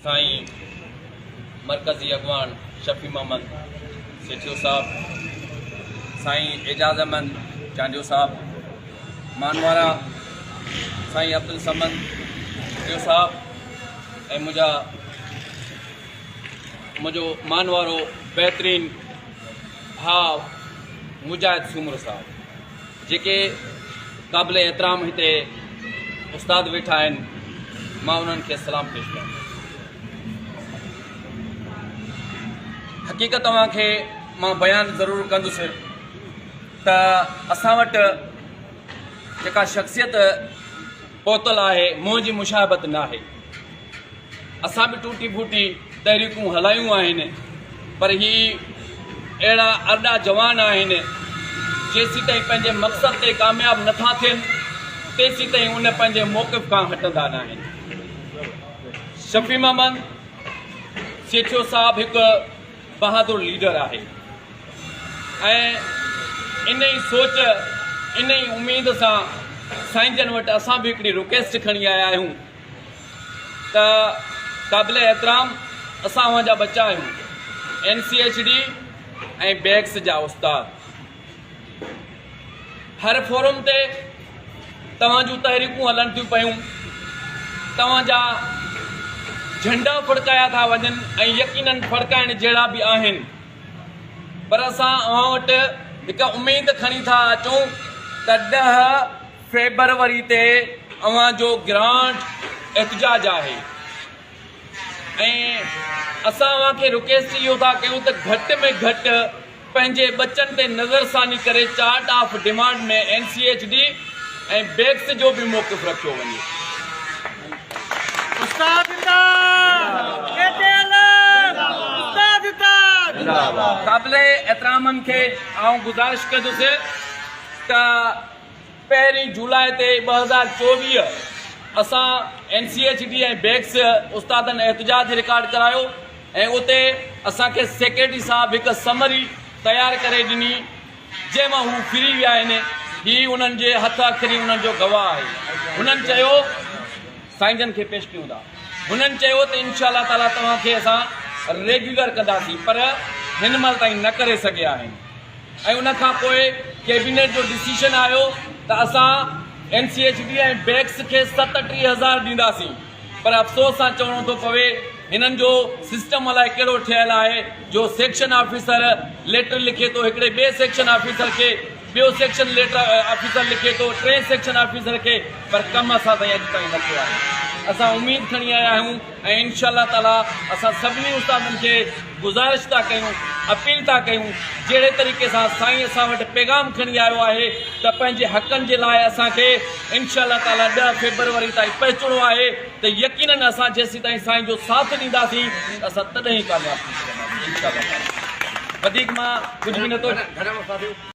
साईं मरकज़ी अगवान शफी मोहम्मद सेठियो साहब, साईं एजाज अहमद चांडियो साहब, मानवारा साईं अब्दुल समद सेठियो साहब ऐं मुझो मानवारो बेहतरीन भाव मुजाहिद सूमर साहब जेके क़ाबिल एहतराम हिते उस्ताद वेठा आहिनि, मां उन्हनि खे सलाम पेश कयां। हक़ीक़त तव्हांखे मां बयानु ज़रूरु कंदुसि त असां वटि जेका शख़्सियत पहुतल आहे, मुंहिंजी मुशाहबत न आहे। असां बि टूटी फूटी तहरीकूं हलायूं आहिनि, पर ही अहिड़ा अरड़ा जवान आहिनि जेसीं ताईं पंहिंजे मक़सद ते कामयाबु नथा थियनि तेसीं ताईं उन पंहिंजे मौक़िफ़ खां हटंदा न आहिनि। शफी मोहम्मद सेठियो साहब हिकु बहादुर लीडर आहे ऐं इन ई सोच, इन ई उमेद सां साईं जन वटि असां बि हिकिड़ी रिक्वेस्ट खणी आया आहियूं त क़ाबिल एहतराम असां उहा बच्चा आहियूं, NCHD ऐं बैग्स जा उस्ताद। हर फोरम ते तव्हां जूं तहरीकूं हलनि थियूं पियूं, तव्हांजा झंडा फड़काया था वञनि ऐं यकीनन फड़काइण जहिड़ा बि आहिनि, पर असां अव्हां वटि हिकु उमेद खणी था अचूं त 10 फेबरवरी ते अव्हां जो ग्रांड एहतजाज आहे ऐं असां अव्हांखे रिक्वेस्ट इहो था कयूं त घटि में घटि पंहिंजे बच्चनि ते नज़रसानी करे चार्ट ऑफ डिमांड में NCHD ऐं बैग्स जो बि मौक़िफ़ रखियो वञे। क़ाबिल एहतरामनि खे आउं गुज़ारिश कंदुसि त 1 जुलाई ते 2024 असां NCHD ऐं बैग्स उस्तादनि एहतजाज रिकॉर्ड करायो ऐं उते असांखे सेक्रेटरी साहब हिकु समरी तयारु करे ॾिनी जंहिंमां हू फिरी विया आहिनि। ही उन्हनि जे हथ अखरी उन्हनि जो गवाह आहे। हुननि चयो, साईं जन खे पेश कयूं था, हुननि चयो त इंशाअल्लाह ताला तव्हांखे असां रेगुलर कंदासीं, पर हिन महिल ताईं न करे सघिया आहिनि ऐं उनखां पोइ कैबिनेट जो डिसीजन आयो त असां NCHD ऐं बैग्स खे 37,000 ॾींदासीं, पर अफ़सोस सां चवणो थो पवे हिननि जो सिस्टम अलाए कहिड़ो ठहियलु आहे जो सेक्शन ऑफिसर लेटर लिखे थो हिकिड़े ॿिए सेक्शन ऑफिसर खे, ॿियो सेक्शन लेटर ऑफिसर लिखे थो 3 सेक्शन ऑफिसर खे, पर कमु असां ताईं अॼु ताईं न थियो आहे। असां उमेद खणी आया आहियूं ऐं इंशाअल्लाह ताला असां सभिनी उस्तादनि खे गुज़ारिश था कयूं, अपील था कयूं जहिड़े तरीक़े सां साईं असां वटि पैगाम खणी आयो आहे त पंहिंजे हक़नि जे लाइ असांखे इंशाअल्लाह ताला 10 फेबरवरी ताईं पहुचणो आहे त यकीनन असां जेसीं ताईं साईं जो साथ ॾींदासीं असां तॾहिं ई कामयाबु थी सघंदासीं इंशाअल्लाह। वधीक मां कुझु बि नथो